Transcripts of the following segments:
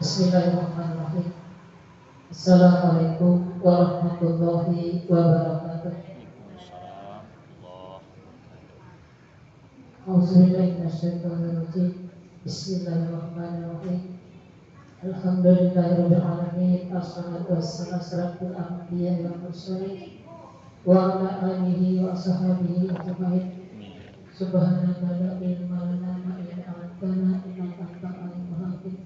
Bismillahirrahmanirrahim. Assalamualaikum warahmatullahi wabarakatuh. Auzubillahi minasyaitonirrajim. Bismillahirrahmanirrahim. Alhamdulillahirabbil alamin. Assalatu wassalamu ala anbiya'i wal mursalin wa ala alihi wa ashabihi ajmain. Subhanaka la ilma lana illa ma 'allamtana innaka antal alimul hakim.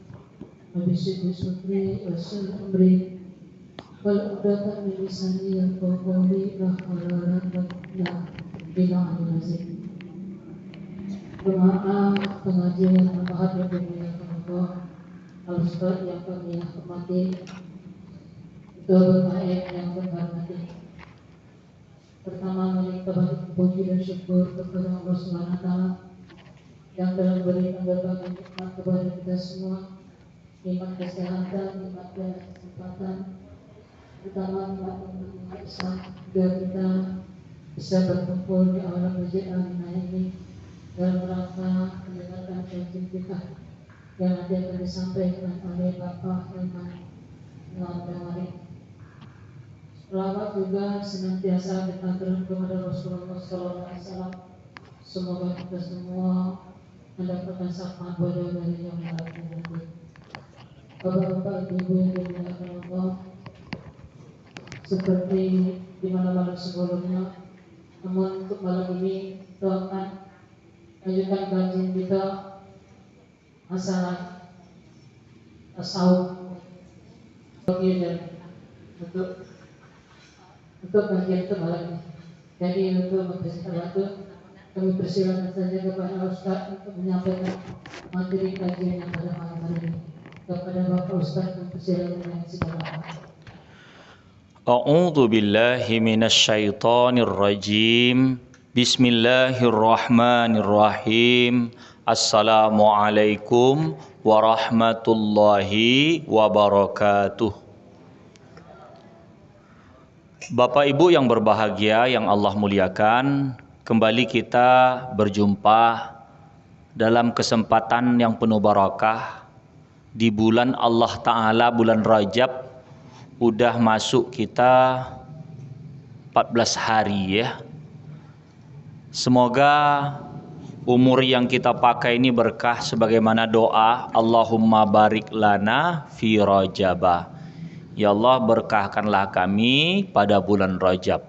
Wabisidi sudri wasil amri wal udatan min lisani yafqahu qawli la hawla wala quwwata illa billah. Berdoa pengajian yang berbahagia yang dimuliakan Allah, Al-Ustaz yang kami hormati, Ketua yang berhormati. Pertama kali kita puji dan syukur kepada Allah Subhanahu wa taala yang telah memberikan berbagai nikmat kepada kita semua. Nikmat kesehatan, nikmat kesempatan, utama nikmat Islam, agar kita bisa berkumpul di aula masjid Al-Aminah ini dalam rangka mendengarkan kajian kita yang nanti akan disampaikan oleh Bapak Iman Nawari. Selawat juga senantiasa kita aturkan kepada Rasulullah SAW. Semoga kita semua mendapatkan syafaat dari yang nanti. Bapak-bapak, ibu-ibu yang dimuliakan Allah, seperti di malam-malam sebelumnya, namun untuk malam ini kita akan lanjutkan kajian kita masalah tasawuf untuk kajian itu malam ini. Jadi untuk mempersingkat waktu, kami persilakan saja kepada Ustaz untuk menyampaikan materi kajian yang pada malam hari ini. Kepada Bapak Ustaz yang persilakan dengan segala. A'udzu billahi minasyaitonir rajim. Bismillahirrahmanirrahim. Assalamualaikum warahmatullahi wabarakatuh. Bapak Ibu yang berbahagia yang Allah muliakan, kembali kita berjumpa dalam kesempatan yang penuh barakah di bulan Allah Ta'ala, bulan Rajab. Udah masuk kita 14 hari ya. Semoga umur yang kita pakai ini berkah sebagaimana doa Allahumma barik lana fi Rajaba. Ya Allah, berkahkanlah kami pada bulan Rajab.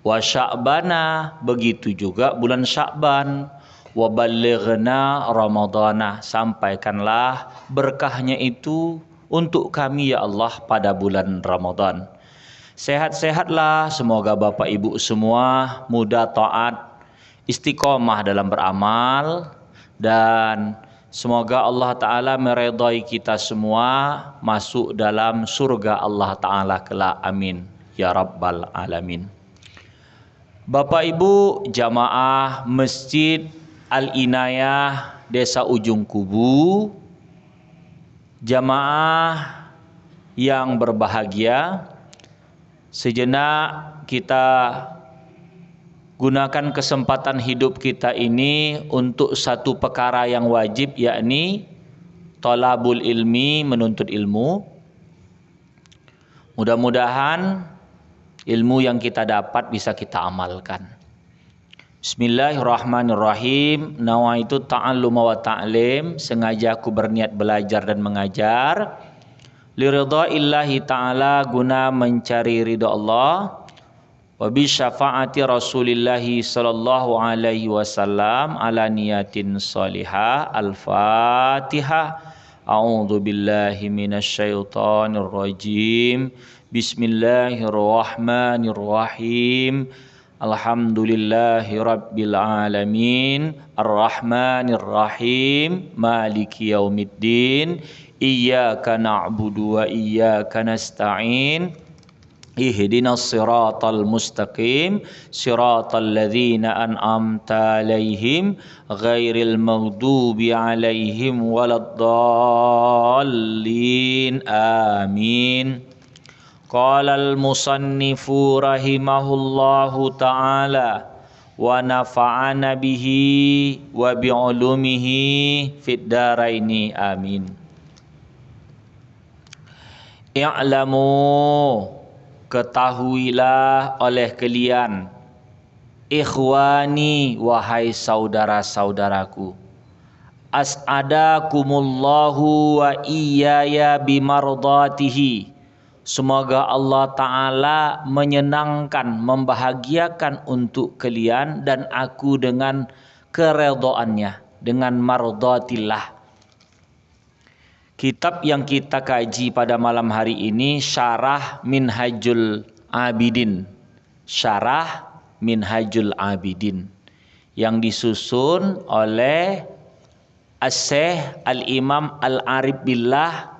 Wa Sya'bana, begitu juga bulan Sya'ban. Wa ballighna Ramadana, sampaikanlah berkahnya itu untuk kami ya Allah pada bulan Ramadan. Sehat-sehatlah, semoga Bapak Ibu semua mudah taat, istiqomah dalam beramal, dan semoga Allah Ta'ala meredai kita semua masuk dalam surga Allah Ta'ala kelak. Amin ya Rabbal Alamin. Bapak Ibu jamaah Masjid Al-Inayah Desa Ujung Kubu, jamaah yang berbahagia, sejenak kita gunakan kesempatan hidup kita ini untuk satu perkara yang wajib, yakni thalabul ilmi, menuntut ilmu. Mudah-mudahan ilmu yang kita dapat bisa kita amalkan. Bismillahirrahmanirrahim. Nawaitu ta'alluma wa ta'lim, sengaja aku berniat belajar dan mengajar. Liridha'illahi ta'ala, guna mencari ridha Allah. Wa bi syafaati Rasulillahi sallallahu alaihi wasallam ala niyatin salihah. Al-Fatihah. A'udzu billahi minasyaitonir rajim. Bismillahirrahmanirrahim. Alhamdulillahi rabbil alamin. Ar-Rahmanir Rahim. Maliki yaumiddin. Iyyaka na'budu wa iyyaka nasta'in. Ihdinas siratal mustaqim, siratal ladzina an'amta 'alaihim ghairil maghdubi 'alaihim waladdallin. Amin. Qala al-musannifu rahimahullahu ta'ala wa nafa'ana bihi wa bi'ulumihi fid daraini. Amin. I'lamu, ketahuilah oleh kalian, ikhwani, wahai saudara-saudaraku, as'adakumullahu wa iyaya bimardatihi, semoga Allah Ta'ala menyenangkan, membahagiakan untuk kalian dan aku dengan keredoannya, dengan mardatillah. Kitab yang kita kaji pada malam hari ini Syarah Minhajul Abidin. Syarah Minhajul Abidin yang disusun oleh As-Syekh Al-Imam Al-Arif Billah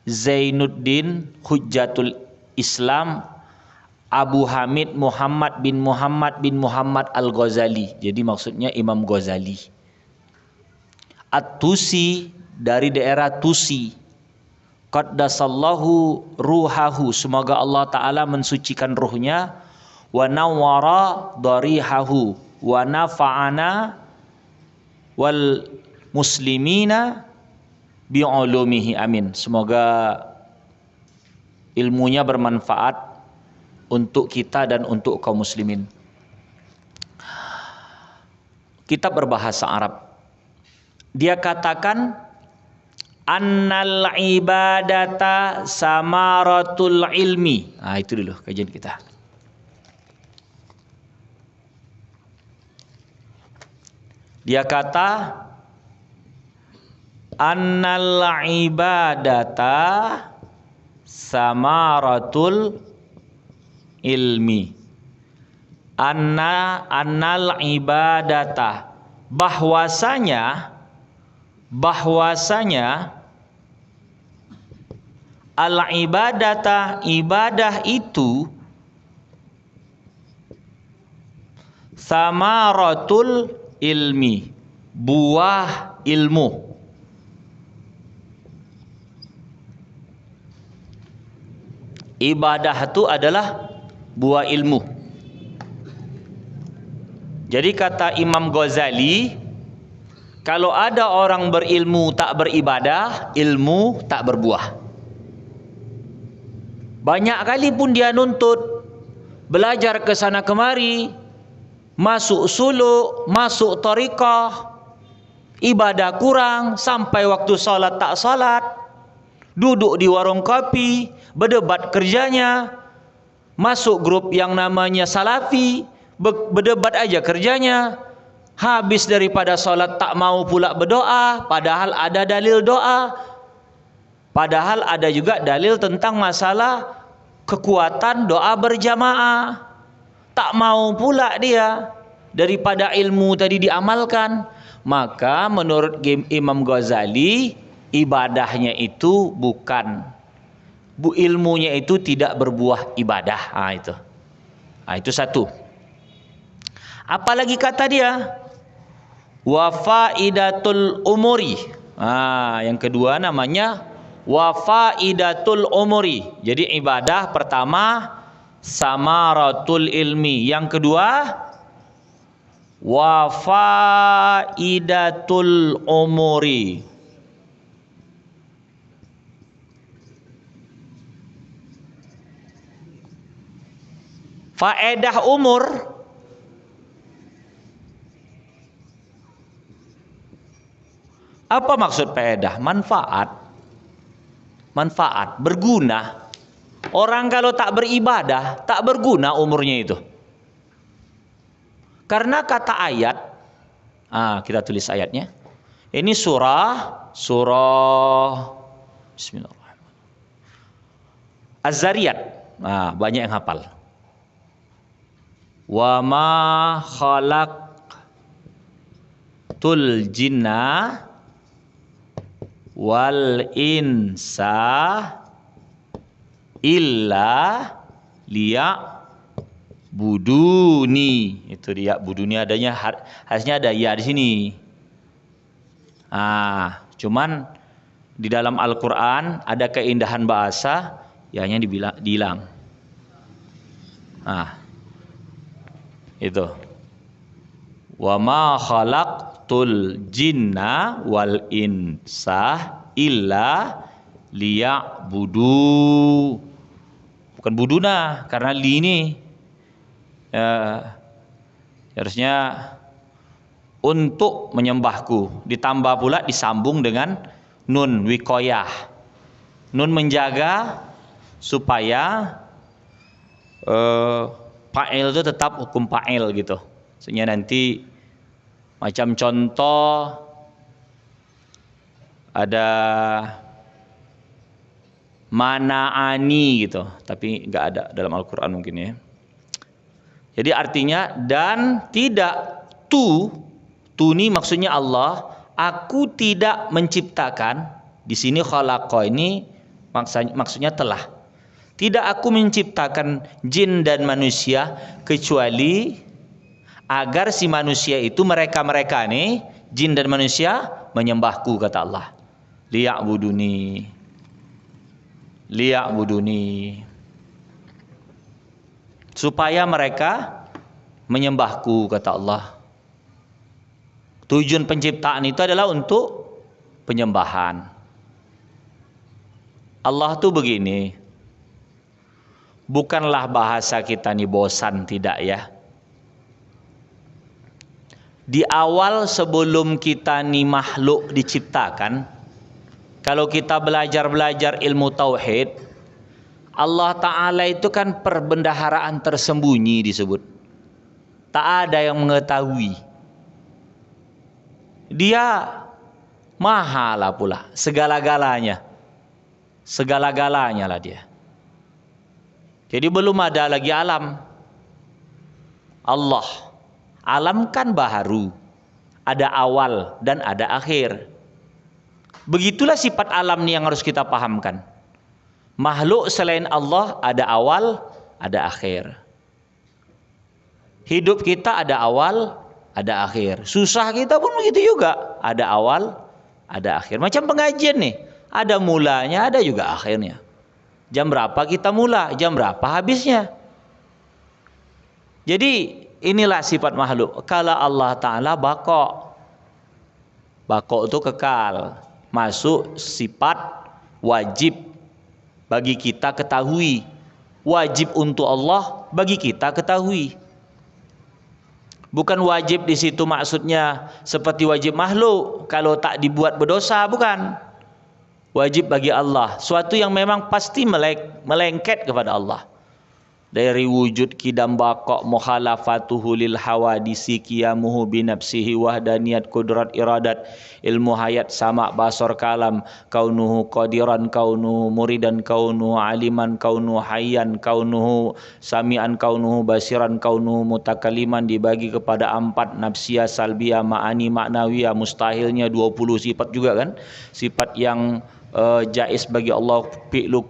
Zainuddin Hujjatul Islam Abu Hamid Muhammad bin Muhammad Al-Ghazali. Jadi maksudnya Imam Ghazali. At-Tusi, dari daerah Tusi. Qaddasallahu ruhahu, semoga Allah Ta'ala mensucikan ruhnya. Wa nawwara darihahu wa nafa'ana wal muslimina bi'ulumihi, amin. Semoga ilmunya bermanfaat untuk kita dan untuk kaum muslimin. Kitab berbahasa Arab. Dia katakan annal ibadata samaratul ilmi. Nah, itu dulu kajian kita. Dia kata annal ibadata samaratul ilmi. Annal ibadata, bahwasanya al-ibadata, ibadah itu samaratul ilmi, buah ilmu. Ibadah itu adalah buah ilmu. Jadi kata Imam Ghazali, kalau ada orang berilmu tak beribadah, ilmu tak berbuah. Banyak kali pun dia nuntut, belajar ke sana kemari, masuk suluk, masuk tariqah, ibadah kurang, sampai waktu salat tak salat, duduk di warung kopi, berdebat kerjanya, masuk grup yang namanya salafi, berdebat aja kerjanya. Habis daripada salat tak mau pula berdoa, padahal ada dalil doa. Padahal ada juga dalil tentang masalah kekuatan doa berjamaah. Tak mau pula dia, daripada ilmu tadi diamalkan. Maka menurut Imam Ghazali, ibadahnya itu bukan, ilmunya itu tidak berbuah ibadah. Itu satu. Apalagi kata dia, wa faidatul umuri. Yang kedua namanya wa faidatul umuri. Jadi ibadah pertama samaratul ilmi, yang kedua wa faidatul umuri. Faedah umur, apa maksud faedah? Manfaat, berguna. Orang kalau tak beribadah, tak berguna umurnya itu. Karena kata ayat, kita tulis ayatnya. Ini surah Bismillahirrahmanirrahim, Az-Zariyat. Banyak yang hafal. Wa ma khalaqtul jinna wal insa illa buduni. Itu dia buduni, adanya harusnya ada ya di sini. Cuman di dalam Al-Qur'an ada keindahan bahasa, yanya dihilang. Itu. Wa ma khalaqtul jinna wal insa illa Liya'budu. Bukan buduna, karena li ini harusnya untuk menyembahku. Ditambah pula disambung dengan nun wikoyah. Nun menjaga supaya fa'il itu tetap hukum fa'il gitu. Sehingga nanti macam contoh ada mana'ani gitu, tapi nggak ada dalam Al-Quran mungkin ya. Jadi artinya dan tidak tu ini maksudnya Allah, aku tidak menciptakan. Di sini khalaqa ini maksudnya telah. Tidak aku menciptakan jin dan manusia kecuali agar si manusia itu mereka nih jin dan manusia menyembahku, kata Allah. Liya'buduni supaya mereka menyembahku, kata Allah. Tujuan penciptaan itu adalah untuk penyembahan. Allah tuh begini, bukanlah bahasa kita nih bosan, tidak ya. Di awal sebelum kita nih makhluk diciptakan, kalau kita belajar ilmu tauhid, Allah Ta'ala itu kan perbendaharaan tersembunyi disebut. Tak ada yang mengetahui. Dia maha lah pula, segala-galanya. Segala-galanya lah dia. Jadi belum ada lagi alam. Allah. Alam kan baharu. Ada awal dan ada akhir. Begitulah sifat alam nih yang harus kita pahamkan. Makhluk selain Allah ada awal, ada akhir. Hidup kita ada awal, ada akhir. Susah kita pun begitu juga. Ada awal, ada akhir. Macam pengajian nih. Ada mulanya, ada juga akhirnya. Jam berapa kita mula, jam berapa habisnya. Jadi inilah sifat makhluk. Kalau Allah Ta'ala bako. Bako itu kekal. Masuk sifat wajib bagi kita ketahui. Wajib untuk Allah bagi kita ketahui. Bukan wajib di situ maksudnya seperti wajib makhluk. Kalau tak dibuat berdosa, bukan. Wajib bagi Allah. Suatu yang memang pasti melengket kepada Allah. Dari wujud kidam baqa' mukhalafatuhu lil hawadisi qiyamuhu binafsihi wahdaniyat kudrat iradat ilmu hayat sama basar kalam kaunuhu qadiran kaunuhu muridan kaunuhu aliman kaunuhu hayyan kaunuhu sami'an kaunuhu basiran kaunuhu mutakaliman dibagi kepada 4 nafsiyah salbiyah ma'ani maknawiyah mustahilnya 20 sifat juga kan, sifat yang jais bagi Allah fi'lu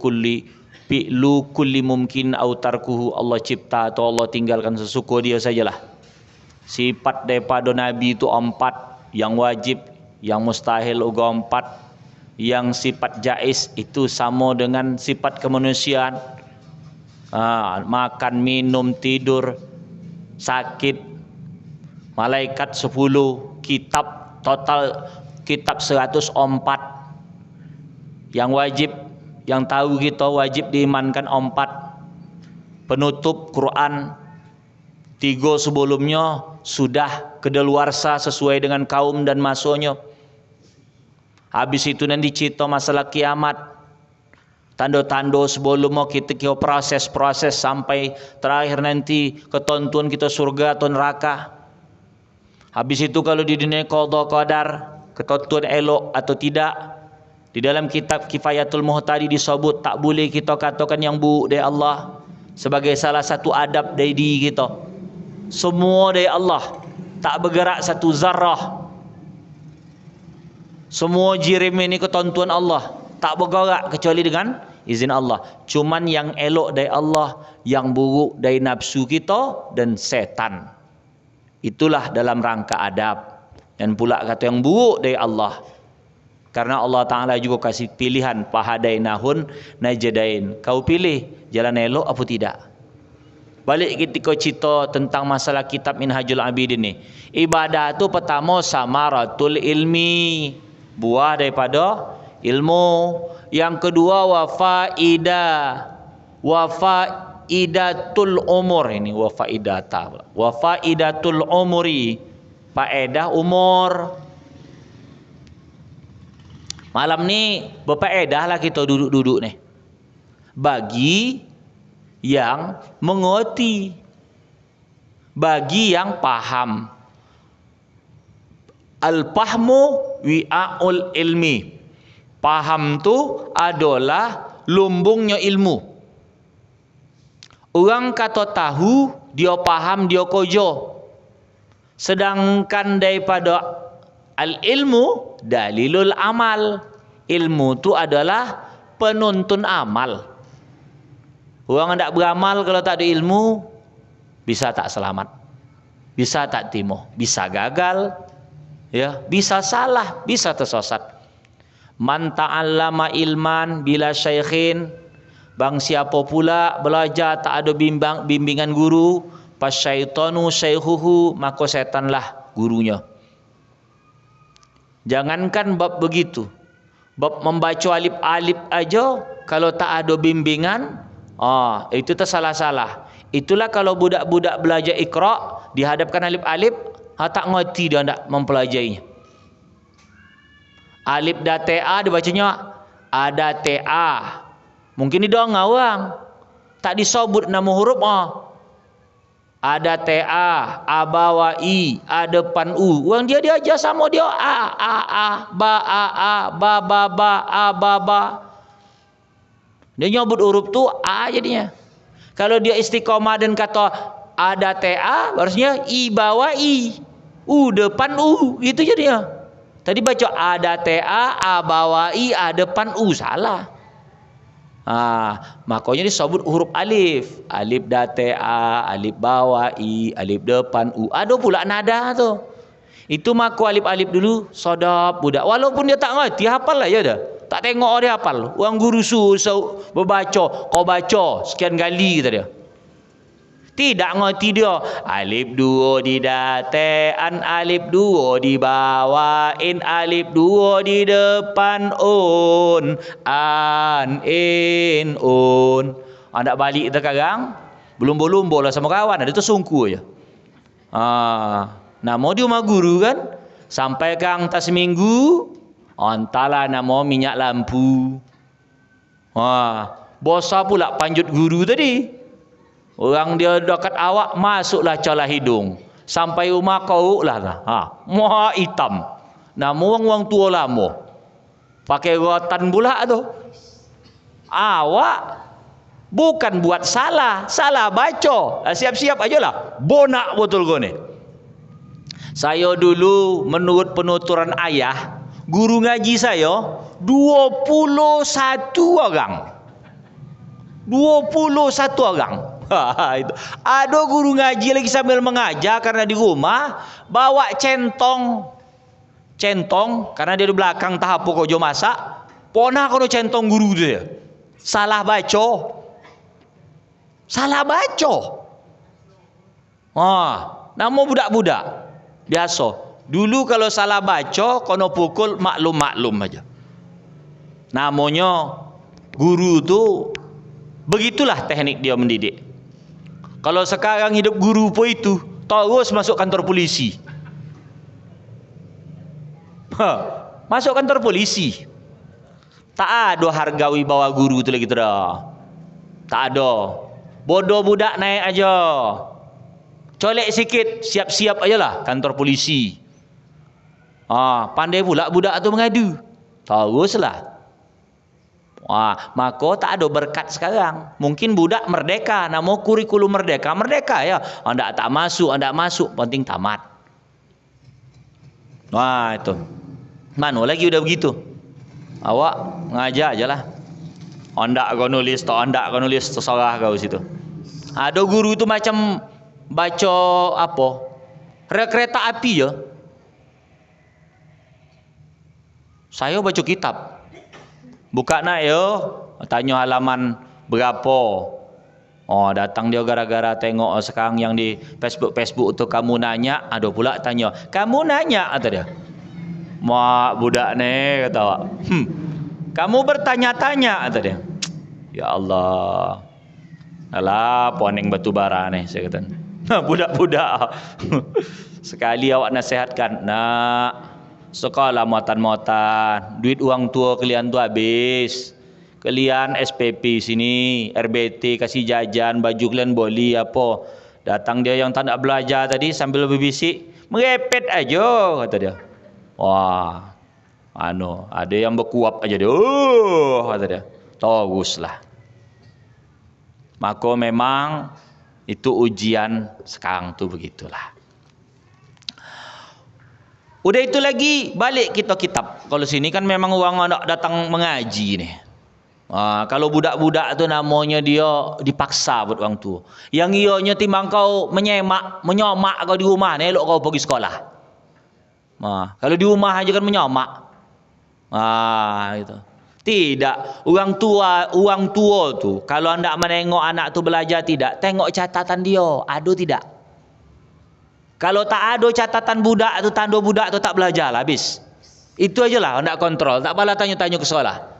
kulli mungkin au tarkuhu, Allah cipta atau Allah tinggalkan sesuka dia sajalah. Sifat daripada Nabi itu 4, yang wajib, yang mustahil juga 4, yang sifat jais itu sama dengan sifat kemanusiaan. Makan, minum, tidur, sakit, malaikat 10, kitab total kitab 104. Yang wajib, yang tahu kita wajib diimankan 4. Penutup Quran 3 sebelumnya sudah kedaluarsa sesuai dengan kaum dan masanya. Habis itu nanti cerita masalah kiamat. Tanda-tanda sebelum kita proses-proses sampai terakhir nanti ketentuan kita surga atau neraka. Habis itu kalau di dunia qada qadar, ketentuan elok atau tidak. Di dalam kitab Kifayatul Muhtadi disebut tak boleh kita katakan yang buruk dari Allah sebagai salah satu adab dari diri kita. Semua dari Allah, tak bergerak satu zarrah. Semua jirim ini ketentuan Allah, tak bergerak kecuali dengan izin Allah. Cuman yang elok dari Allah, yang buruk dari nafsu kita dan setan. Itulah dalam rangka adab. Dan pula kata yang buruk dari Allah. Karena Allah Ta'ala juga kasih pilihan fahadainahun najdain. Kau pilih jalan elok apa tidak. Balik ketika cerita tentang masalah kitab Minhajul Abidin ni. Ibadah tu pertama samaratul ilmi. Buah daripada ilmu. Yang kedua wa faidatul umur, ini wa faidatul umuri, faedah umur. Malam ni berfaedah lah kita duduk-duduk ni, bagi yang mengerti, bagi yang paham. Al-fahmu wi'aul ilmi. Paham tu adalah lumbungnya ilmu. Orang kata tahu, dia paham, dia kojo. Sedangkan daripada al-ilmu dalilul amal. Ilmu tu adalah penuntun amal. Orang hendak beramal kalau tak ada ilmu, bisa tak selamat, bisa tak timo, bisa gagal, ya, bisa salah, bisa tersesat. Man ta'allama ilman bila syaikhin, bang siapa pula belajar tak ada bimbingan guru, pasyaitanu syaikhuhu, maka setanlah gurunya. Jangankan bab begitu, bab membaca alif-alif aja kalau tak ada bimbingan, itu tersalah-salah. Itulah kalau budak-budak belajar Iqra, dihadapkan alif-alif, tak ngerti dia nak mempelajarinya. Alif dan ta dibacanya ada ta. Mungkin dia dengar orang tak disebut nama huruf ada ta, abawa i, ada pan u. Orang dia ajar sama dia ba ba. Dia nyebut huruf tu a jadinya. Kalau dia istiqamah dan kata ada ta, harusnya i bawah i, u depan u, gitu jadinya. Tadi baca ada ta, a bawah i, a depan u, salah. Makanya disebut huruf alif. Alif da ta, alif bawah i, alif depan u. Ada pula nada tu. Itu maku alif-alif dulu, sodap budak. Walaupun dia tak ngerti, hafal lah ya dah. Tak tengok dia hafal. Orang guru suruh berbaca, kau baca sekian kali kata dia. Tidak ngerti dia. Alif dua di datean, alif dua di bawain, alif dua di depan un, an, in, un. Nak balik sekarang, belum lah sama kawan. Ada tu sungku aja. Nama dia mah guru kan. Sampai kang tak seminggu, entahlah nama minyak lampu. Bosa pula panjut guru tadi. Orang dia dekat awak, masuklah celah hidung. Sampai rumah kau lah. Muha hitam. Nama orang tua lama. Pakai rotan pula tu. Awak bukan buat salah. Salah baca. Siap-siap aja lah. Bonak betul kau ni. Saya dulu menurut penuturan ayah, guru ngaji saya 21 orang. 21 orang. Itu. Ada guru ngaji lagi sambil mengajar karena di rumah bawa centong karena dia di belakang tahap pokok jo masak. Pona kono centong guru dia. Salah baca. Nama budak-budak biasa. Dulu kalau salah baca kono pukul maklum aja. Namanya guru tu begitulah teknik dia mendidik. Kalau sekarang hidup guru pun itu terus masuk kantor polisi. Masuk kantor polisi. Tak ada harga wibawa guru tu lagi dah. Tak ada. Bodoh budak naik aja. Colek sikit, siap-siap ajalah kantor polisi. Pandai pula budak tu mengadu. Teruslah. Maka tak ada berkat sekarang. Mungkin budak merdeka, nama kurikulum merdeka ya. Anda tak masuk, penting tamat. Itu. Mana lagi udah begitu. Awak ngajar ajalah. Anda kau nulis, terserah kau situ. Ada guru tu macam baca apa? Kereta api ya. Saya baca kitab. Buka nak yo, tanya halaman berapa. Datang dia gara-gara tengok sekarang yang di Facebook tu kamu nanya, ada pula tanya, kamu nanya kata dia. Mak budak ni kata awak. Kamu bertanya-tanya, kata dia. Ya Allah. Alah, poning batu bara nih, saya kata. Budak-budak. Sekali awak nasihatkan, nak, sekolah muatan-muatan, duit uang tua kalian tu habis. Kalian SPP sini, RBT kasih jajan, baju kalian boli apa. Datang dia yang tak nak belajar tadi sambil berbisik, merepet aja, kata dia. Wah, ada yang berkuap aja dia. Kata dia. Teruslah. Maka memang itu ujian sekarang tu begitulah. Udah itu lagi balik kita kitab. Kalau sini kan memang orang nak datang mengaji nih. Kalau budak-budak tu namanya dia dipaksa buat orang tu. Yang ianya timbang kau menyomak kau di rumah ni, elok kau pergi sekolah. Kalau di rumah aja kan menyomak. Gitu. Tidak, orang tua tu kalau anda menengok anak tu belajar tidak, tengok catatan dia, ada tidak? Kalau tak ada catatan budak tu, tanda budak tu tak belajar lah, habis. Itu aja lah, anda kontrol, tak payah tanya-tanya ke sekolah.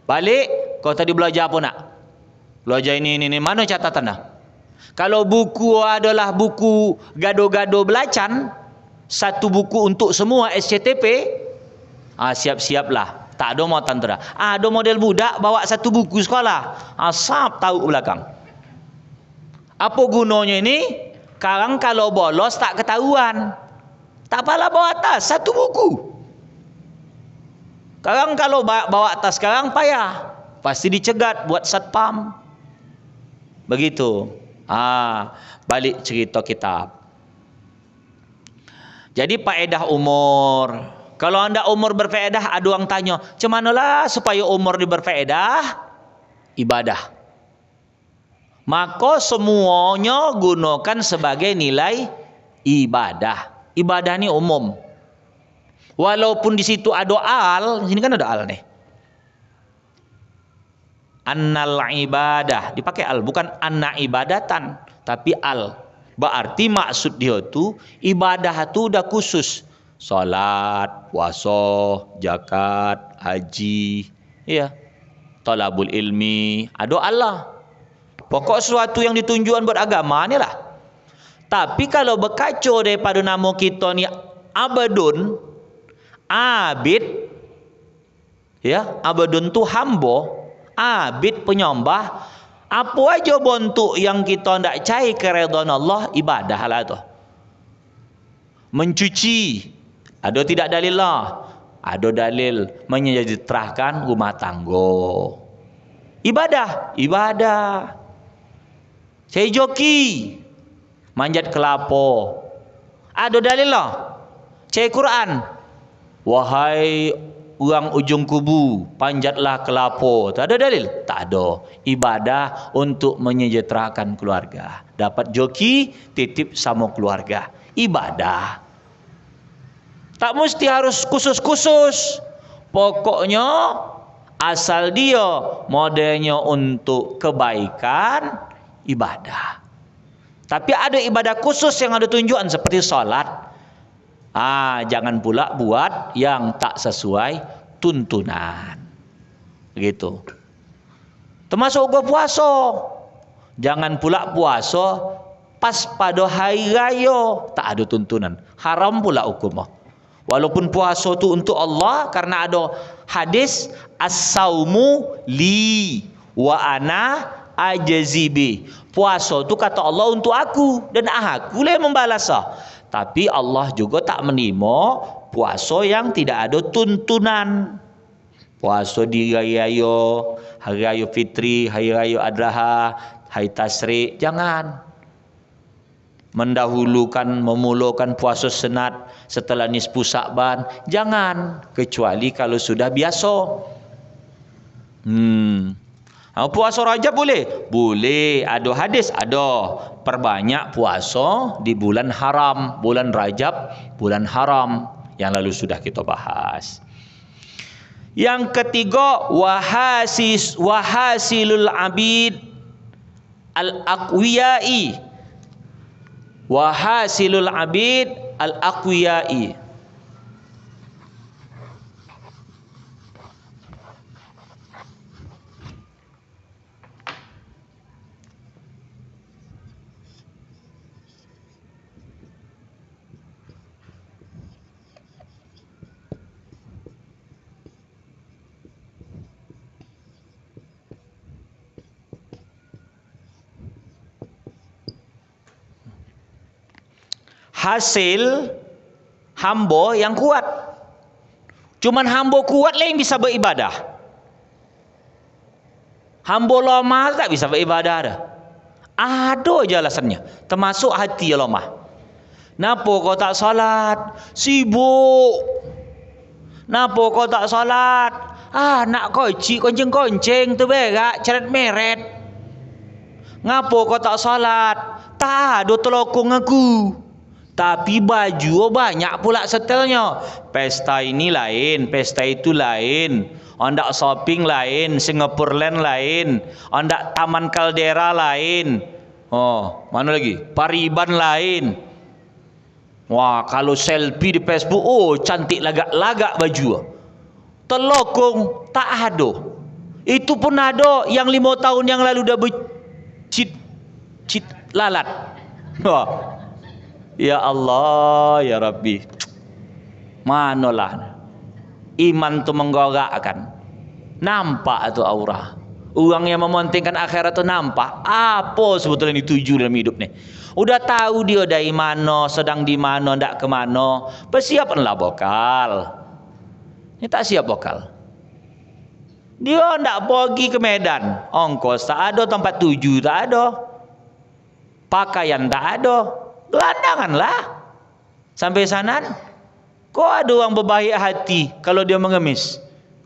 Balik, kau tadi belajar apa nak? Belajar ini, mana catatan dah? Kalau buku adalah buku gado-gado belacan, satu buku untuk semua SCTP, siap-siaplah. Tak ada muatan tu dah. Ada model budak bawa satu buku sekolah. Asap tahu ke belakang. Apa gunanya ini? Sekarang kalau bolos tak ketahuan. Tak apalah bawa tas, satu buku. Sekarang kalau bawa tas sekarang payah. Pasti dicegat buat satpam. Begitu. Balik cerita kitab. Jadi faedah umur. Kalau anda umur berfaedah, ada orang tanya, macam manalah supaya umur berfaedah? Ibadah. Maka semuanya gunakan sebagai nilai ibadah. Ibadah ni umum. Walaupun di situ ada al, di sini kan ada al nih. Annal ibadah, dipakai al, bukan anna ibadatan, tapi al. Berarti maksud dia tu ibadah tu udah khusus. Salat, puasa, zakat, haji, talabul ilmi, ada Allah. Pokok sesuatu yang ditunjukkan buat agama ni lah. Tapi kalau berkaca daripada nama kita ni abadun, abid, abadun tu hamba, abid penyembah, apa aja bentuk yang kita ndak cari keridhaan Allah, ibadah lah tu. Mencuci, ada tidak dalil lah? Ada dalil menyejahterakan rumah tangga. Ibadah. Saya joki, manjat kelapa. Ada dalil lah? Saya Quran. Wahai orang ujung kubu, panjatlah kelapa. Tak ada dalil? Tak ada. Ibadah untuk menyejahterakan keluarga. Dapat joki, titip sama keluarga. Ibadah. Tak mesti harus khusus-khusus. Pokoknya asal dia modelnya untuk kebaikan, ibadah. Tapi ada ibadah khusus yang ada tunjukan seperti salat. Jangan pula buat yang tak sesuai tuntunan. Begitu. Termasuk gua puasa. Jangan pula puasa pas pada hari raya, tak ada tuntunan. Haram pula hukumnya. Walaupun puasa tu untuk Allah, karena ada hadis as-saumu li wa ana ajzibi. Puasa tu kata Allah untuk aku dan aku lah yang membalas. Tapi Allah juga tak menerima puasa yang tidak ada tuntunan. Puasa di hari raya fitri, hari raya adha, hari tasyrik, jangan. Memulakan puasa sunat setelah nisfu Sa'ban, jangan, kecuali kalau sudah biasa. Puasa Rajab boleh? Boleh, ada hadis, ada. Perbanyak puasa di bulan haram. Bulan Rajab, bulan haram, yang lalu sudah kita bahas. Yang ketiga, wahasilul abid al-aqwiyai. Wahasilul abid al-aqwiyai. hasil hamba yang kuat. Cuman hamba kuat lah yang bisa beribadah. Hamba lemah tak bisa beribadah dah. Ada je alasannya, termasuk hati yang lemah. Napa kau tak salat? Sibuk. Napa kau tak salat? Nak kocik konceng-konceng tu berak, ceret meret. Ngapa kau tak salat? Tak ada telokong aku. Tapi baju banyak pula setelnya. Pesta ini lain, pesta itu lain. Ondak shopping lain, Singapore Land lain. Ondak Taman Caldera lain. Oh, mana lagi? Pariban lain. Wah, kalau selfie di Facebook, oh cantik lagak-lagak baju. Telokong tak ada. Itu pun ada yang 5 tahun yang lalu dah bercit lalat. Wah. Ya Allah, ya Rabbi. Manalah iman tu menggorakkan. Nampak tu aura. Orang yang mementingkan akhirat tu nampak apa sebetulnya dituju dalam hidup ni. Udah tahu dia dari mana, sedang di mana, ndak ke mana. Persiapkanlah bokal. Ini tak siap bokal. Dia ndak pergi ke Medan. Ongkos tak ada, tempat tuju tak ada. Pakaian tak ada. Gelandanganlah. Sampai sana. Kok ada orang berbaik hati kalau dia mengemis?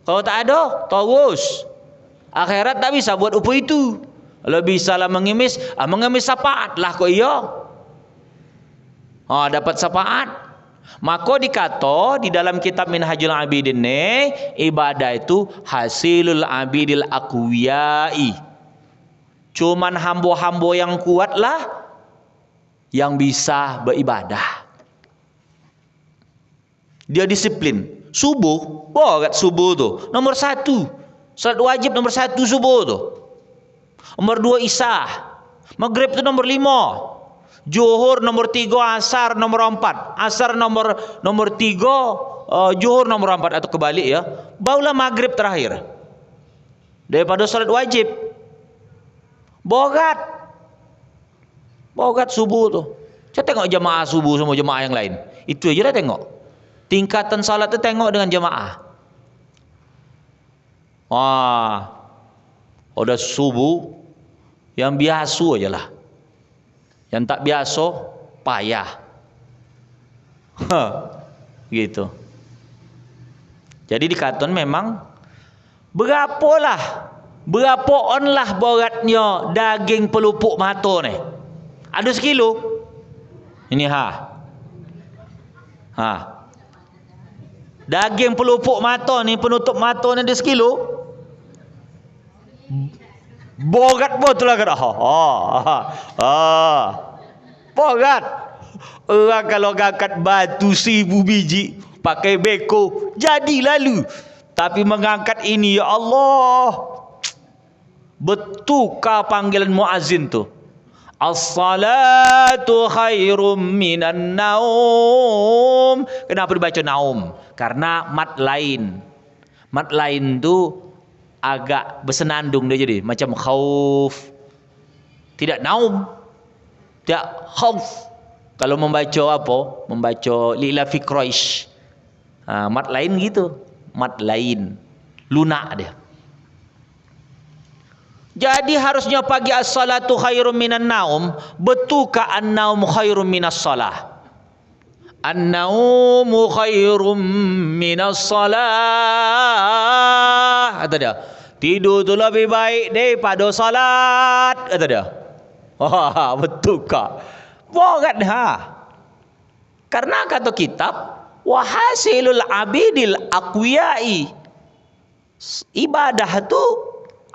Kalau tak ada, terus. Akhirat tak bisa buat apa itu. Kalau bisa lah mengemis, mengemis syafaat lah kok iya. Dapat syafaat. Maka dikata di dalam kitab Minhajul Abidin ni, ibadah itu hasilul abidil aqwiyai. Cuman hamba-hamba yang kuat lah yang bisa beribadah. Dia disiplin. Subuh, bogat subuh tu nomor 1. Salat wajib nomor 1 subuh tu. Nomor 2 Isya. Maghrib tu nomor 5. Zuhur nomor 3, asar nomor 4. Asar nomor 3, zuhur nomor 4 atau kebalik ya. Barulah maghrib terakhir. Daripada salat wajib. Bogat subuh tu. Saya tengok jemaah subuh sama jemaah yang lain. Itu aja dah tengok. Tingkatan salat tu tengok dengan jemaah. Udah subuh yang biasa aja lah. Yang tak biasa payah. Gitu. Jadi dikatakan memang berapa on lah beratnya daging pelupuk mata ni. Ada 1 kilo. Ini daging pelupuk mata ni, penutup mata ni ada 1 kilo. Bogat betul lah kata. Bogat. Orang kalau ngangkat batu 1000 biji pakai beko jadi lalu. Tapi mengangkat ini ya Allah. Bertukar panggilan muazzin tu. As-salatu khairum minan naum. Kenapa dibaca naum? Karena mat lain. Mat lain tu agak bersenandung dia jadi macam khauf. Tidak naum. Tidak khauf. Kalau membaca apa? Membaca Lila fi Quraish. Mat lain gitu. Mat lain. Lunak dia. Jadi harusnya pagi as-salatu khairum minan naum, betulkah an-naum khairum minas salah? An-naumu khairum minas salah. Kata dia, tidur tu lebih baik daripada salat. Kata dia. Betulkah? Bogat Karena kata kitab, wa hasilul abidil aqwiyai. Ibadah tu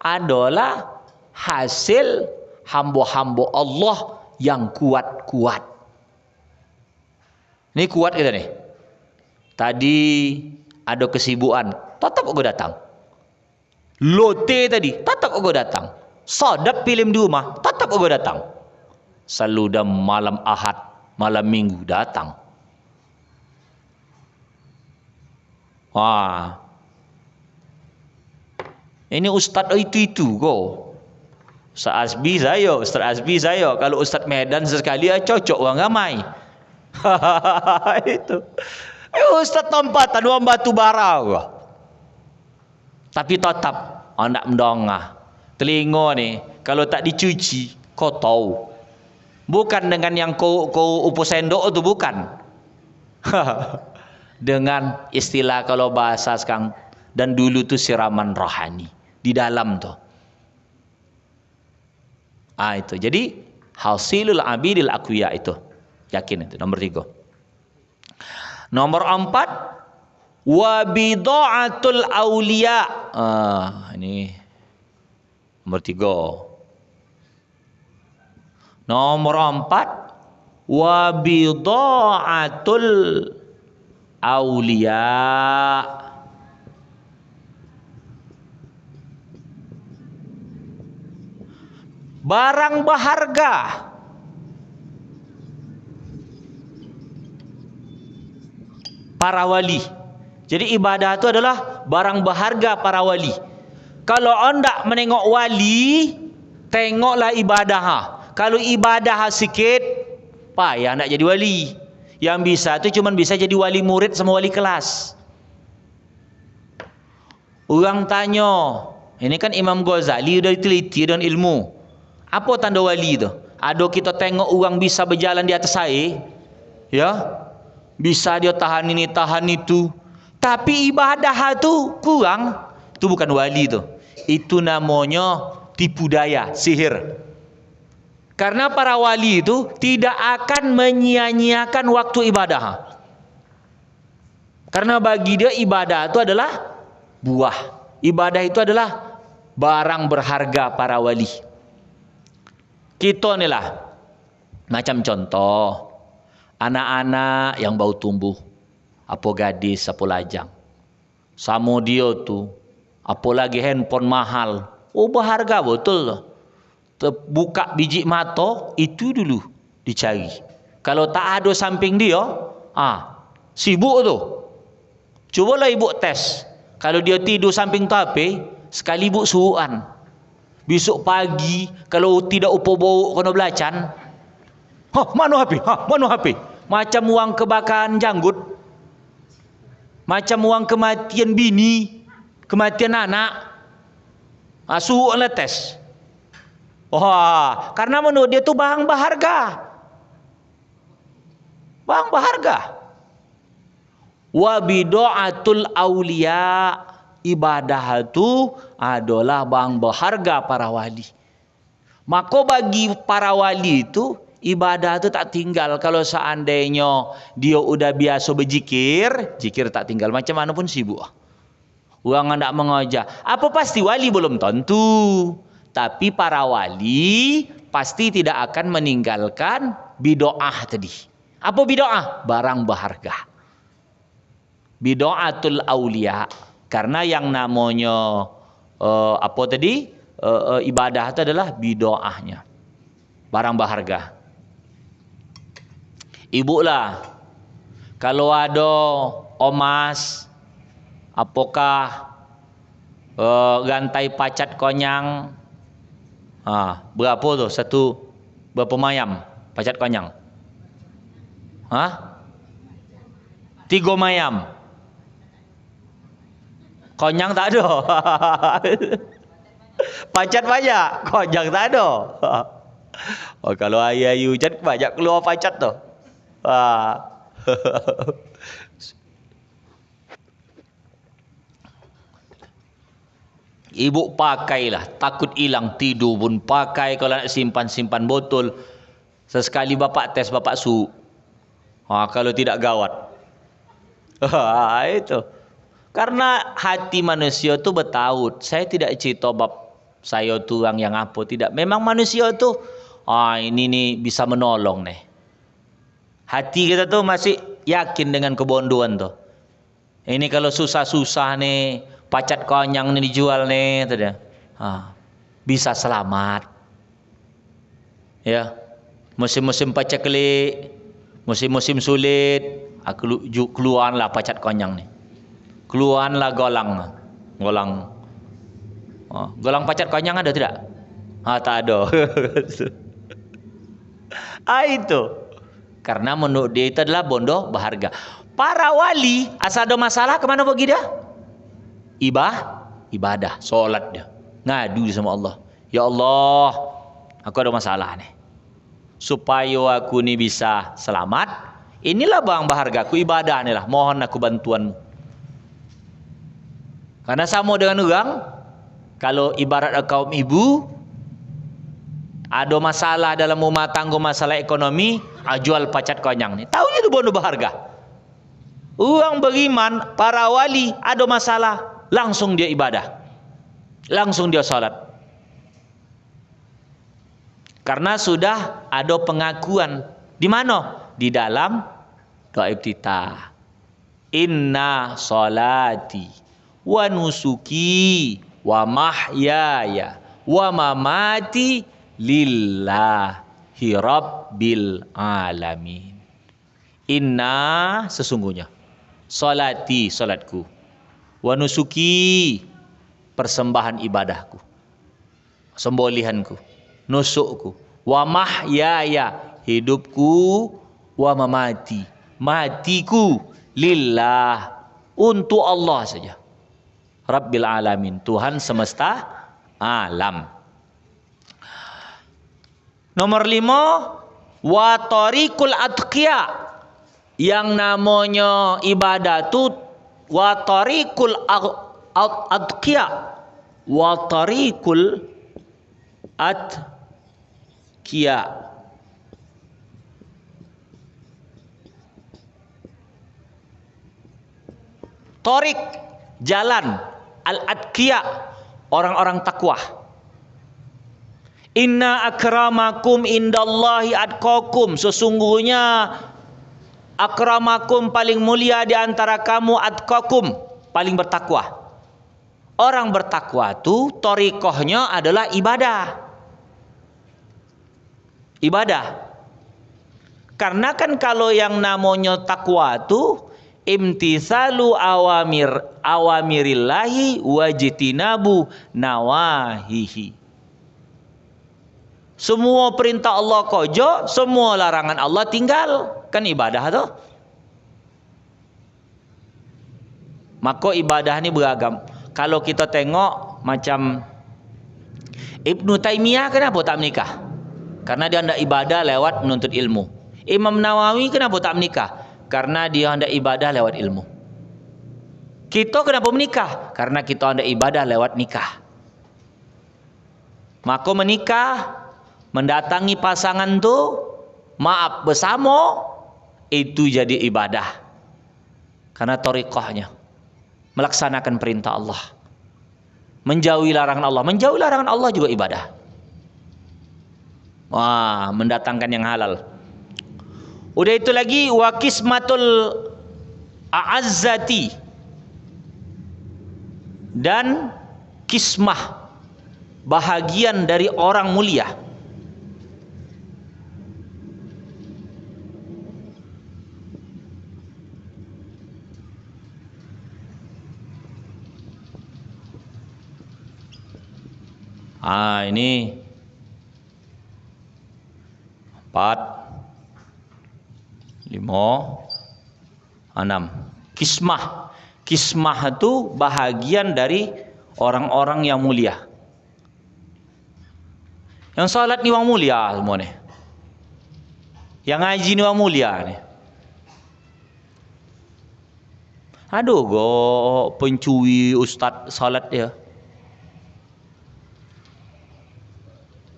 adalah hasil hamba-hamba Allah yang kuat-kuat. Ini kuat kita nih. Tadi ada kesibukan, tetap aku datang. Lote tadi, tetap aku datang. Sadap film di rumah, tetap aku datang. Selalu dah malam Ahad, malam Minggu datang. Ini ustaz itu kok. Ustaz Azbi saya. Kalau Ustaz Medan sesekali cocok orang ramai. Itu. Ustaz tempatan uang batu bara gua. Tapi tetap anak mendongah. Telinga ni kalau tak dicuci kau tahu. Bukan dengan yang kau upus sendok tu, bukan. Dengan istilah kalau bahasa sekarang dan dulu tu siraman rohani di dalam tu. Itu. Jadi hasilul abidil aqwiya itu. Yakin itu nomor 3. Nomor 4 wa bidaatul auliya. Ini nomor 3. Nomor 4 wa bidaatul auliya. Barang berharga para wali. Jadi ibadah itu adalah barang berharga para wali. Kalau anda menengok wali, tengoklah ibadah. Kalau ibadah sikit, payah nak jadi wali. Yang bisa tu cuma bisa jadi wali murid sama wali kelas. Orang tanya, ini kan Imam Ghazali udah diteliti dengan ilmu. Apa tanda wali tu? Ada kita tengok orang bisa berjalan di atas air, ya, bisa dia tahan ini tahan itu, tapi ibadah tu kurang, tu bukan wali tu. Itu namanya tipu daya, sihir. Karena para wali itu tidak akan menyia-nyiakan waktu ibadah. Karena bagi dia ibadah itu adalah buah. Ibadah itu adalah barang berharga para wali. Kita ni lah, macam contoh, anak-anak yang baru tumbuh, apa gadis, apa lajang. Sama dia tu, apalagi handphone mahal. Oh, berharga betul. Buka biji mata, itu dulu dicari. Kalau tak ada samping dia, sibuk tu. Cubalah ibu tes. Kalau dia tidur samping HP, sekali ibu suruhan. Besok pagi, kalau tidak upo bau kena belacan, mana HP? Mana HP? Macam uang kebakaran janggut. Macam uang kematian bini, kematian anak. Suruhlah tes. Karena menurut dia tu barang berharga. Barang berharga. Wa bidaatul auliya, ibadah itu adalah barang berharga para wali. Maka bagi para wali itu ibadah itu tak tinggal. Kalau seandainya dia udah biasa berzikir, zikir tak tinggal. Macam mana pun sibuk. Orang hendak mengajar. Apa pasti wali? Belum tentu. Tapi para wali pasti tidak akan meninggalkan bid'ah tadi. Apa bid'ah? Barang berharga. Bid'atul auliya. Karena yang namanya ibadah itu adalah bid'ahnya. Barang berharga. Ibu lah, kalau ada emas, apakah rantai pacat konyang, berapa tu? Berapa mayam pacat konyang? 3 mayam. Konyang tak ada. Pacat banyak, konyang tak ada. Kalau ayu-ayu cat banyak keluar pacat tu. Ibu pakailah, takut hilang, tidur pun pakai. Kalau nak simpan botol. Sesekali bapak tes, bapak su. Kalau tidak gawat. Itu. Karena hati manusia tu bertaut. Saya tidak cerita bab saya tu orang yang apa, tidak. Memang manusia tu ini nih bisa menolong nih. Hati kita tu masih yakin dengan kebondoan tu. Ini kalau susah-susah nih, pacat konyang nih dijual nih, tu dia. Bisa selamat. Ya. Musim-musim pacat kelik, musim-musim sulit, keluarlah pacat konyang nih. Keluarlah golang. Golang pacat konyang ada tidak? Tak ada. Itu. Karena menurut dia itu adalah bondo berharga. Para wali asal ada masalah kemana pergi dia? Ibadah, solat dia. Ngadu sama Allah. Ya Allah, aku ada masalah nih. Supaya aku ni bisa selamat, inilah bang berharga aku, ibadah ni lah. Mohon aku bantuanmu. Karena sama dengan orang, kalau ibarat kaum ibu, ada masalah dalam rumah tangga, masalah ekonomi, jual pacat konyang ni. Tahu itu bondo berharga. Orang beriman, para wali ada masalah, langsung dia ibadah. Langsung dia salat. Karena sudah ada pengakuan. Di mana? Di dalam doa iftitah. Inna salati wa nusuki wa mahyaya wa mamati lillahi rabbil alamin. Inna sesungguhnya, salati salatku, wa nusuki persembahan ibadahku, sembelihanku, nusukku, wa mahyaya hidupku, wa mamati matiku, lillah untuk Allah saja, rabbil alamin Tuhan semesta alam. Nomor 5, wa tariqul atqiya, yang namanya ibadah tu wa tariqul atqiya, wa tariqul atqiya, tariq jalan, al-atqiya orang-orang takwa. Inna akramakum indallahi atqakum, sesungguhnya akramakum paling mulia di antara kamu, atqakum paling bertakwa. Orang bertakwa itu thariqahnya adalah ibadah. Ibadah. Karena kan kalau yang namanya takwa itu imtisalu awamirillahi wajtinabu nawahihi. Semua perintah Allah kojo, semua larangan Allah tinggal. Kan ibadah tuh. Maka ibadah ini beragam. Kalau kita tengok macam Ibnu Taimiyah, kenapa tak menikah? Karena dia hendak ibadah lewat menuntut ilmu. Imam Nawawi kenapa tak menikah? Karena dia hendak ibadah lewat ilmu. Kita kenapa menikah? Karena kita hendak ibadah lewat nikah. Maka menikah, mendatangi pasangan tu, maaf bersama, itu jadi ibadah. Karena thariqahnya melaksanakan perintah Allah, menjauhi larangan Allah. Menjauhi larangan Allah juga ibadah. Wah, mendatangkan yang halal. Udah itu lagi wa qismatul a'azzati, dan kismah, bahagian dari orang mulia. Ini 4, 5, 6. Kismah. Kismah itu bahagian dari orang-orang yang mulia. Yang salat ni orang mulia semua ni. Yang ngaji ni orang mulia ni. Aduh go pencuri ustaz salat dia.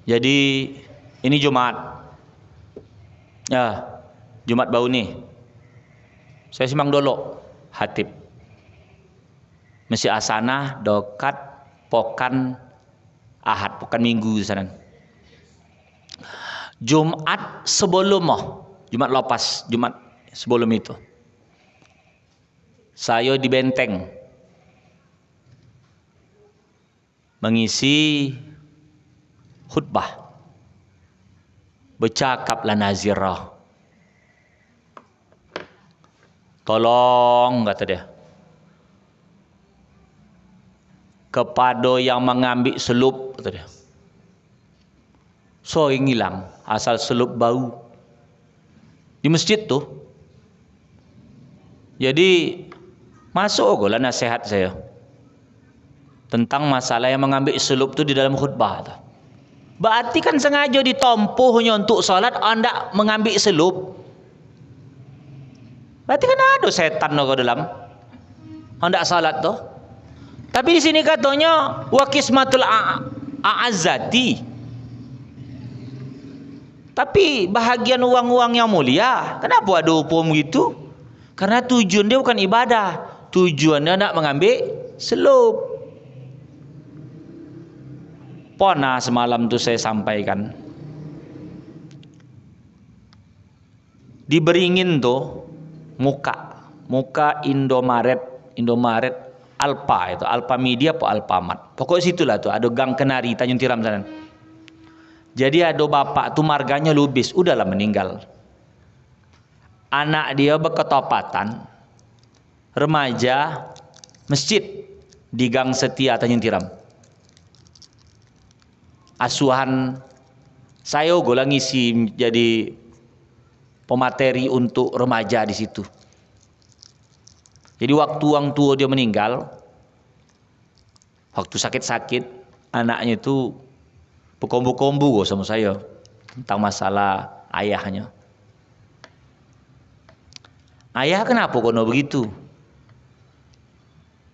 Jadi ini Jumat. Ya, Jumat baru ni. Saya simbang dulu hatib. Masjid Asanah dekat pokan Ahad, pokan Minggu sana. Jumat sebelum Jumat lepas, Jumat sebelum itu. Saya di Benteng mengisi khutbah, bercakaplah nazirah. Tolong, kata dia, kepada yang mengambil selup, kata dia, so yang hilang asal selup bau di masjid tuh. Jadi masuk lah nasihat saya tentang masalah yang mengambil selub tuh di dalam khutbah tuh. Berarti kan sengaja ditompuhnya untuk sholat anda mengambil selub. Berarti kan ada setan ke dalam anda salat tuh. Tapi di sini katanya wa qismatul a'azzati. Tapi bahagian uang-uang yang mulia, kenapa ada hukum gitu? Karena tujuan dia bukan ibadah, tujuannya nak mengambil selub. Pernah semalam tuh saya sampaikan. Di Beringin tuh muka Indomaret Alpa itu, Alpa Media apa Alfamart. Pokoknya situlah tuh ada Gang Kenari Tanjung Tiram sana. Jadi ada bapak tuh marganya Lubis, udahlah meninggal. Anak dia berketopatan remaja masjid di Gang Setia Tanjung Tiram. Asuhan saya gola ngisi jadi pemateri untuk remaja di situ. Jadi waktu orang tua dia meninggal, waktu sakit-sakit, anaknya itu berkombu-kombu sama saya tentang masalah ayahnya. Ayah kenapa kono begitu?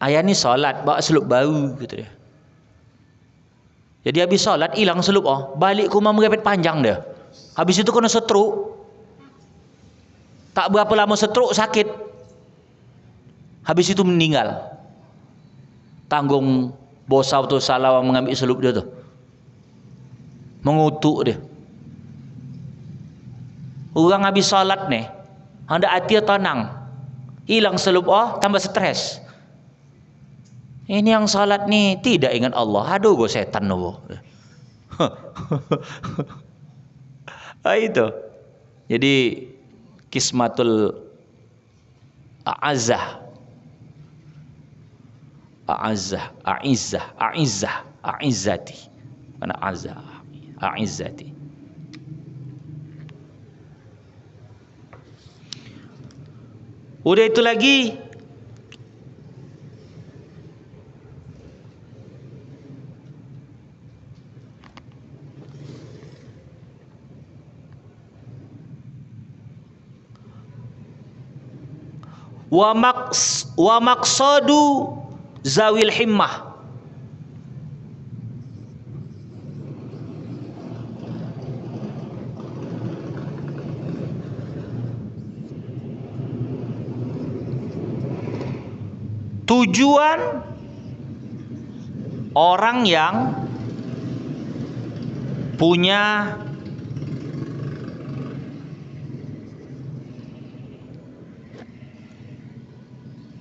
Ayah ni solat bawa selub bau gitu dia. Jadi habis solat hilang selub balik ke rumah merepet panjang dia. Habis itu kena stroke. Tak berapa lama stroke sakit. Habis itu meninggal. Tanggung bosa atau salah mengambil selub dia tu. Mengutuk dia. Orang habis salat ni, hendak hati tenang. Hilang selub tambah stres. Ini yang salat ni tidak ingat Allah. Aduh go setan no. Itu. Jadi kismatul a'azzah. A'izzati. Mana azah? A'izzati. Udah itu lagi wa maqsadu zawil himmah. Tujuan orang yang punya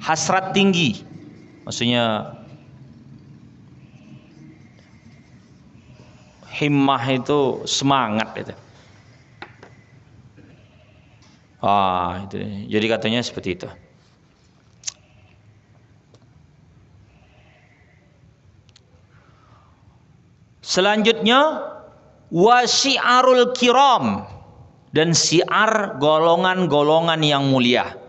hasrat tinggi, maksudnya himmah itu semangat itu. Itu. Jadi katanya seperti itu. Selanjutnya wasi'arul kiram, dan siar golongan-golongan yang mulia.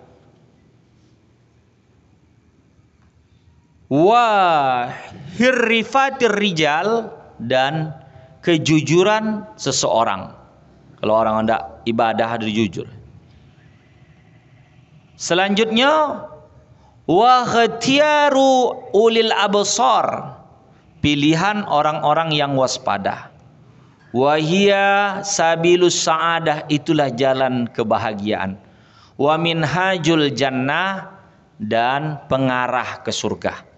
Wa hirrifatir rijal, dan kejujuran seseorang. Kalau orang hendak ibadah harus jujur. Selanjutnya wa khatiyaru ulil absar, pilihan orang-orang yang waspada. Wahia sabilus sa'adah, itulah jalan kebahagiaan. Wa minhajul jannah, dan pengarah ke surga.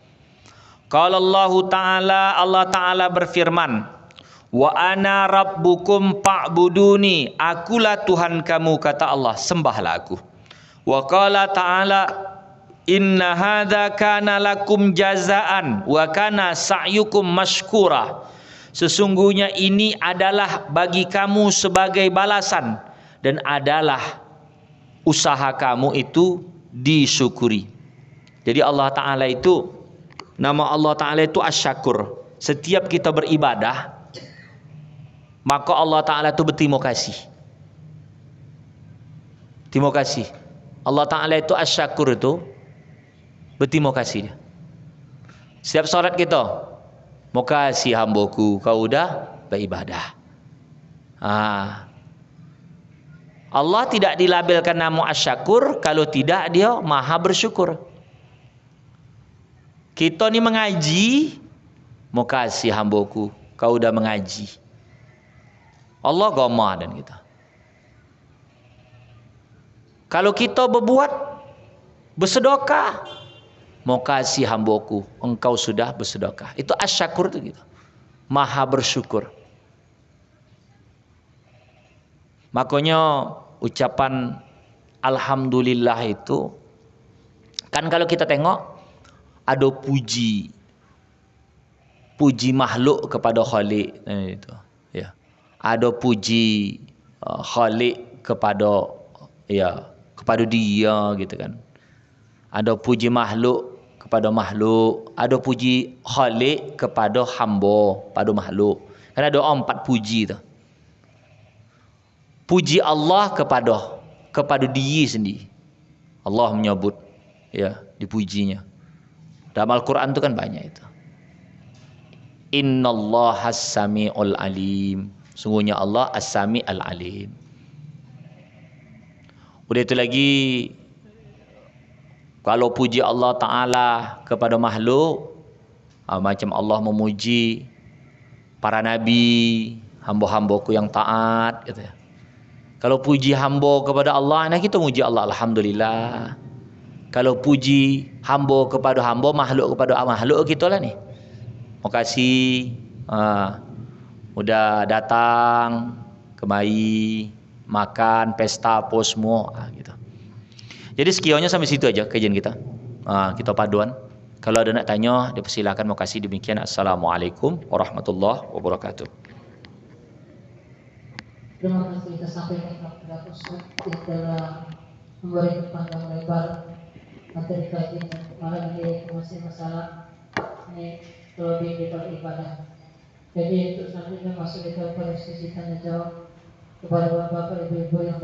Qala Allah Ta'ala berfirman, wa ana rabbukum fa'buduni, akulah Tuhan kamu, kata Allah, sembahlah aku. Wa qala ta'ala, inna hadza kana lakum jazaan wa kana sa'yukum mashkura, sesungguhnya ini adalah bagi kamu sebagai balasan dan adalah usaha kamu itu disyukuri. Jadi Allah Ta'ala itu, nama Allah Ta'ala itu Asy-Syakur. Setiap kita beribadah, maka Allah Ta'ala itu berterima kasih. Terima kasih. Allah Ta'ala itu asyakur itu berterima kasih dia. Setiap solat kita, makasih hambaku kau udah beribadah. Allah tidak dilabelkan nama asyakur kalau tidak dia maha bersyukur. Kita ni mengaji, makasih hambaku kau udah mengaji. Allah gama dan kita. Kalau kita berbuat bersedekah, makasih hambaku engkau sudah bersedekah. Itu asyakur itu gitu. Maha bersyukur. Makanya ucapan alhamdulillah itu kan kalau kita tengok ada puji makhluk kepada Khalik itu ya. Ada puji Khalik kepada dia gitu kan. Ada puji makhluk kepada makhluk, ada puji Khalik kepada hamba, pada makhluk. Kan ada 4 puji tu. Puji Allah kepada diri sendiri. Allah menyebut ya, dipujinya. Dalam Al-Quran tu kan banyak itu. Innallaha as-sami'ul alim. Sungguhnya Allah as-sami' al-alim. Udah itu lagi, kalau puji Allah Ta'ala kepada makhluk, macam Allah memuji para nabi, hamba-hambaku yang taat gitu ya. Kalau puji hamba kepada Allah, nah kita muji Allah alhamdulillah. Kalau puji hamba kepada hamba, makhluk kepada makhluk, kita lah ni. Makasih udah datang kemari makan pesta apa semua gitu. Jadi sekiranya sampai situ aja kajian kita. Kita paduan. Kalau ada nak tanya, dipersilakan. Makasih. Demikian. Assalamualaikum warahmatullahi wabarakatuh. Terima kasih kita sampaikan kepada Ustaz yang telah memberi panjang lebar materi kajian malam ini masih masalah ini terlebih di beribadah. Jadi untuk selanjutnya masuk kita pada sesi tanya jawab kepada bapak-bapak, ibu-ibu yang